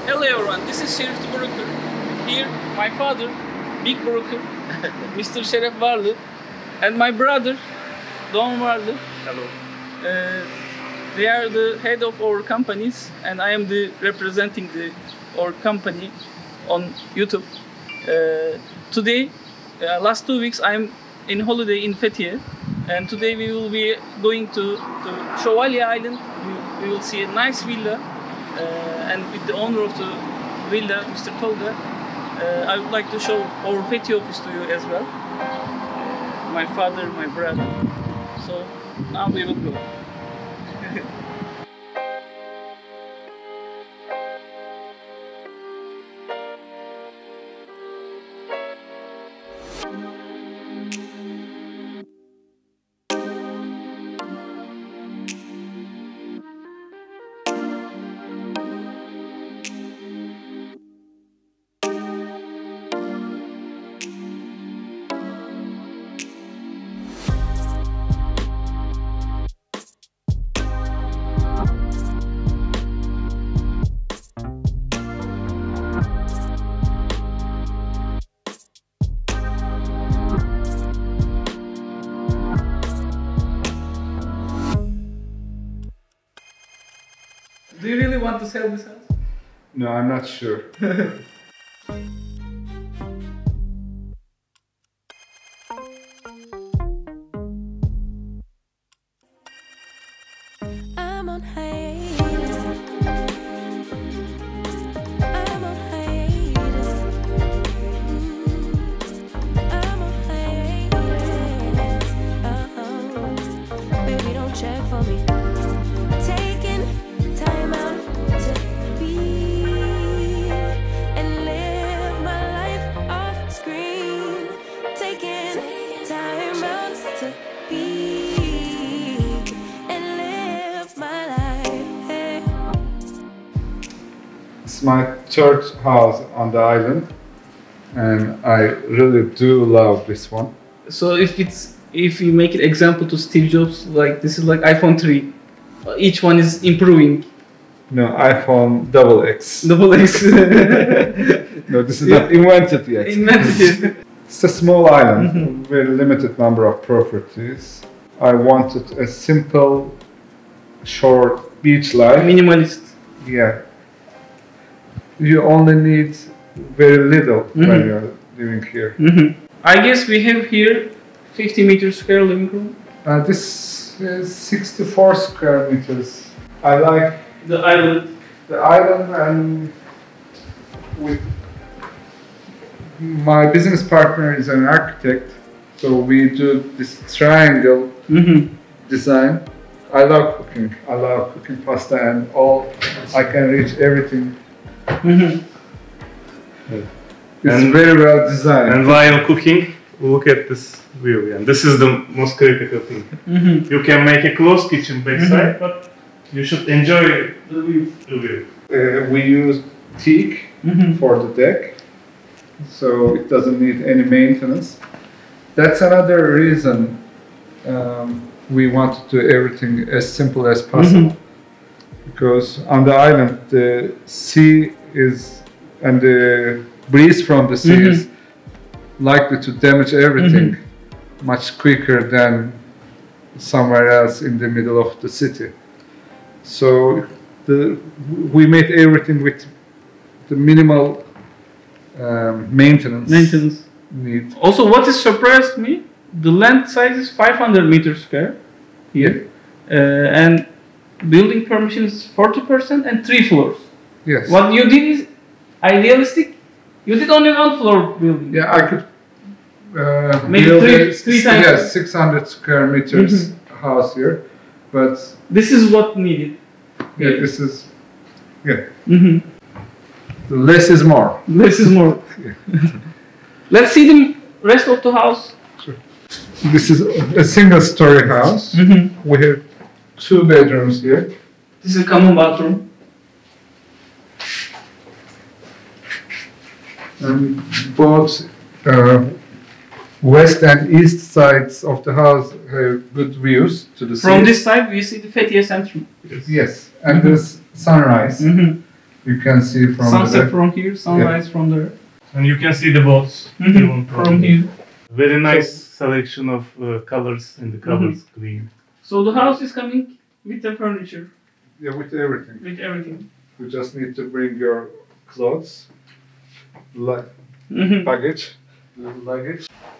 Hello everyone, this is Sheriff the Broker. Here, my father, big broker, Mr. Şeref Varli, and my brother, Dogan Varli. Hello. They are the head of our companies, and I am the representing our company on YouTube. Today, last 2 weeks, I'm in holiday in Fethiye, and today we will be going to Sovalye Island. We will see a nice villa, and with the owner of the villa, Mr. Tolga. I would like to show our Fethiye office to you as well. My father, my brother. So now we will go. Do you really want to sell this house? No, I'm not sure. I'm on hiatus. I'm on hiatus. I'm on hiatus. Baby, don't check for me. Taking time out to be and live my life off screen. Taking time out to be and live my life. Hey. It's my third house on the island, and I really do love this one. So if you make it example to Steve Jobs, like this is like iPhone 3. Each one is improving. No, iPhone XX. Double X. No, this is not invented yet. Invented. It's a small island, very limited number of properties. I wanted a simple, short beach life. Minimalist. Yeah. You only need very little when you're living here. I guess we have here 50 meters square living room. This is 64 square meters. I like The island. the island, and with my business partner is an architect, so we do this triangle design. I love cooking. I love cooking pasta and all. I can reach everything. It's very well designed. And while cooking, look at this view. And this is the most critical thing. You can make a closed kitchen backside, but you should enjoy the view. We use teak for the deck, so it doesn't need any maintenance. That's another reason we want to do everything as simple as possible. Because on the island, the sea is, and the breeze from the sea is likely to damage everything much quicker than somewhere else in the middle of the city. So we made everything with the minimal maintenance need. Also, what has surprised me, the land size is 500 meters square here, and building permission is 40% and 3 floors. Yes. What you did is idealistic. You did only 1 floor building. Yeah, I could Maybe build three times. Yes, 600 square meters house here, but This is what needed. yeah, this is less is more. Less is more. Let's see the rest of the house. This is a single story house. We have 2 bedrooms here. This is a common bathroom. And both west and east sides of the house have good views to the sea. From this side, we see the Fethiye Centrum. Yes, and there's sunrise. You can see from Sunset the from here, sunrise from there. And you can see the boats From here. Very nice selection of colors in the covers, green. So the house is coming with the furniture, yeah, with everything. with everything. You just need to bring your clothes, luggage.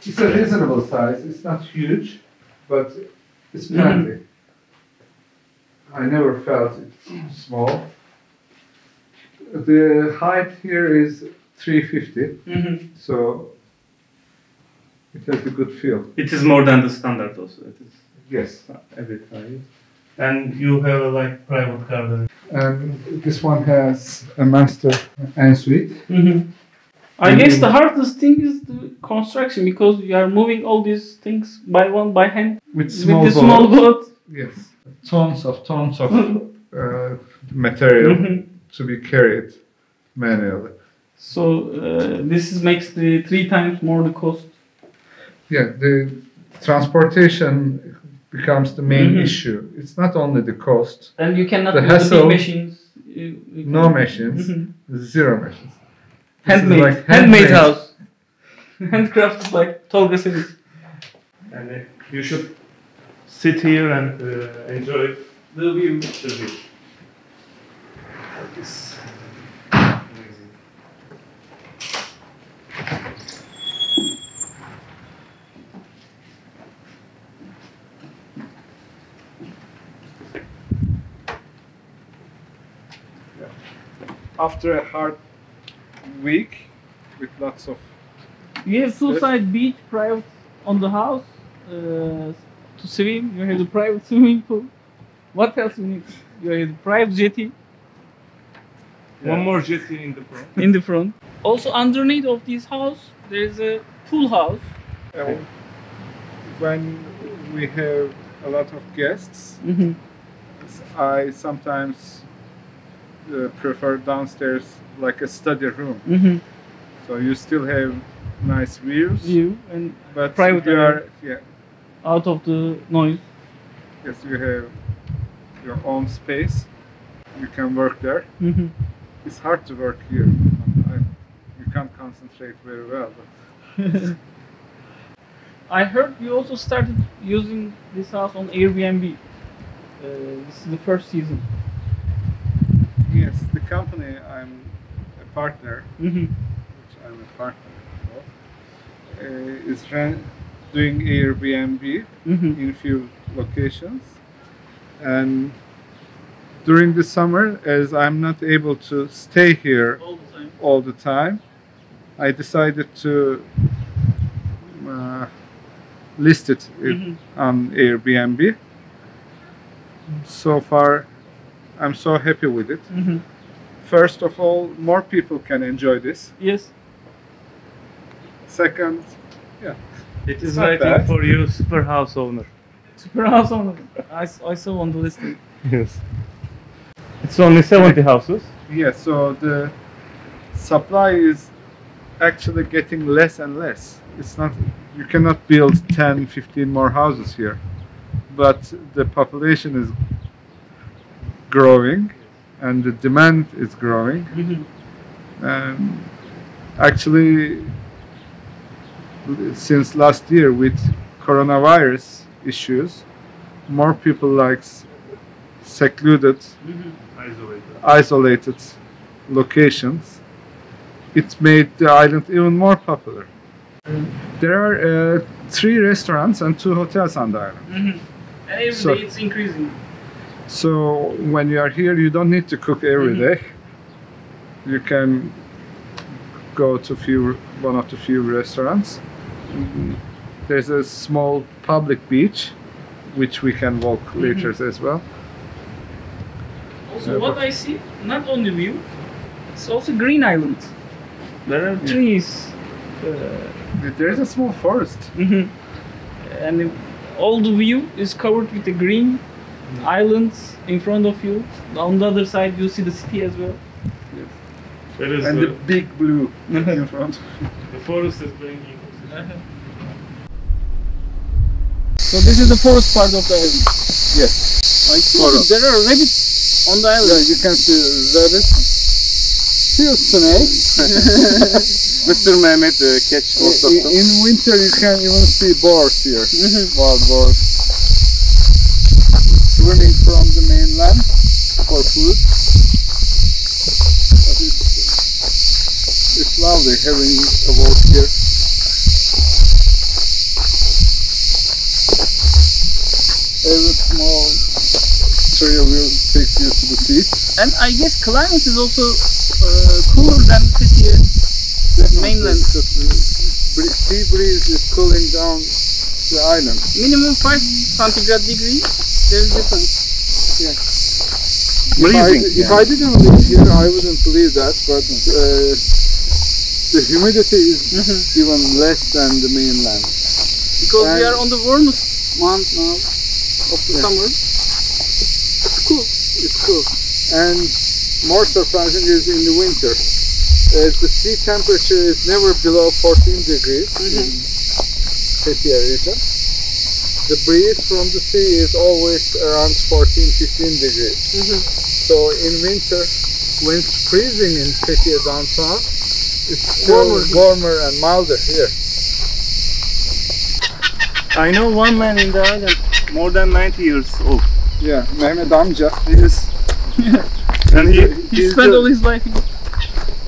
It's a reasonable size. It's not huge, but it's plenty. I never felt it small. The height here is 350, so it has a good feel. It is more than the standard also. It is Yes. a bit high. And you have a like private garden. And this one has a master ensuite. I guess the hardest thing is the construction because you are moving all these things by one by hand With with small the small boat. Yes. Tons of material to be carried manually. So makes the 3 times more the cost. Yeah, the transportation becomes the main issue. It's not only the cost. And you cannot The use the hassle, big machines. You No machines, zero machines. This is handmade, like handmade house. Handcrafted like Tolga Sevinc. And you should sit here and enjoy The view. the view. It's amazing. After a hard week with lots of You have two-side beach private on the house to swim. You have the private swimming pool. What else you need? You have the private jetty One more jetty in the front. in the front. Also underneath of this house, there is a pool house. when we have a lot of guests, I sometimes prefer downstairs like a study room. So you still have nice views, View and but private you area. are out of the noise. yes, you have your own space. You can work there. It's hard to work here. You can't concentrate very well. But I heard you also started using this house on Airbnb. This is the first season. yes, the company I'm a partner, which I'm a partner of, is doing Airbnb in few locations. And during the summer, as I'm not able to stay here all the time, I decided to list it on Airbnb. So far, I'm so happy with it. First of all, more people can enjoy this. Yes. Second, It is not waiting bad. for you, super house owner. Super house owner. I saw on the listing. Yes. It's only 70 houses. yeah, so the supply is actually getting less and less. It's not, you cannot build 10, 15 more houses here, but the population is growing and the demand is growing. And actually, since last year with coronavirus issues, more people like secluded, isolated locations. It made the island even more popular. There are 3 restaurants and 2 hotels on the island. And every So- day it's increasing. So when you are here, you don't need to cook every day. You can go to one of the few restaurants. There's a small public beach, which we can walk later as well. Also, what I see, not only view, it's also green island. There are trees. There's a small forest. And all the view is covered with the green islands in front of you. On the other side, you see the city as well. There is And the big blue in front. the forest is bringing. So this is the forest part of the island. Yes. I see there are rabbits on the Yeah, island. you can see rabbits. few snakes. Mr. Mehmet catch most of them. In winter you can even see boars here, wild boars. Swimming from the mainland for food. But it's lovely having a walk here. Every small trail will take you to the sea. And I guess climate is also cooler than Fethiye mainland. Because the sea breeze is cooling down the island. Minimum 5 centigrade degree, there is difference. Yeah. Freezing. If I didn't live here, I wouldn't believe that. But the humidity is even less than the mainland. Because we And- are on the warmest month now of the summer. It's cool. It's cool. And more surprising is in the winter. As the sea temperature is never below 14 degrees in Fethiye region, the breeze from the sea is always around 14-15 degrees. So in winter, when it's freezing in Fethiye downtown, it's still warmer and milder here. I know one man in the island, more than 90 years old. Yeah, Mehmet Amca. Yes. And He spent all his life here.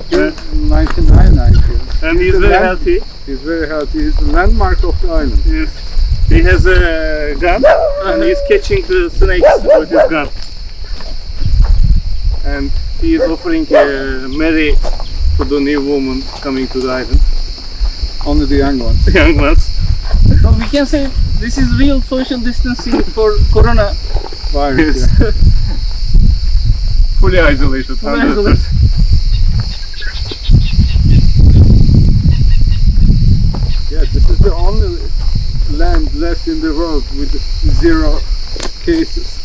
He's 99, I think. and he's very healthy. He's very healthy. He's the landmark of the island. Yes. He has a gun and he's catching the snakes with his gun. And he is offering marry to the new woman coming to the island. Only the young ones. The young ones. So we can say this is real social distancing for Corona. Virus, Yes. yeah. Fully isolated. Fully 100%. isolated. Yeah, this is the only land left in the world with 0 cases.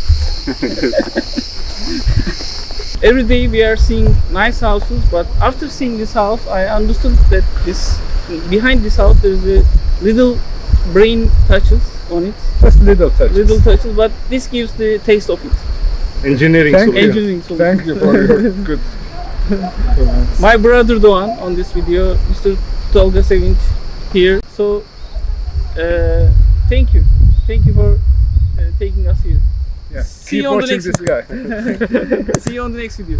Every day we are seeing nice houses, but after seeing this house, I understood that behind this house there is a little brain touches on it. Just little touch. But this gives the taste of it. Engineering Thank solution. you. Engineering solution. Thank you for your good comments. My brother Dogan on this video, Mr. Tolga Sevinc here. So thank you for taking us here. Yeah. See Keep you on the watching next this video. guy. See you on the next video.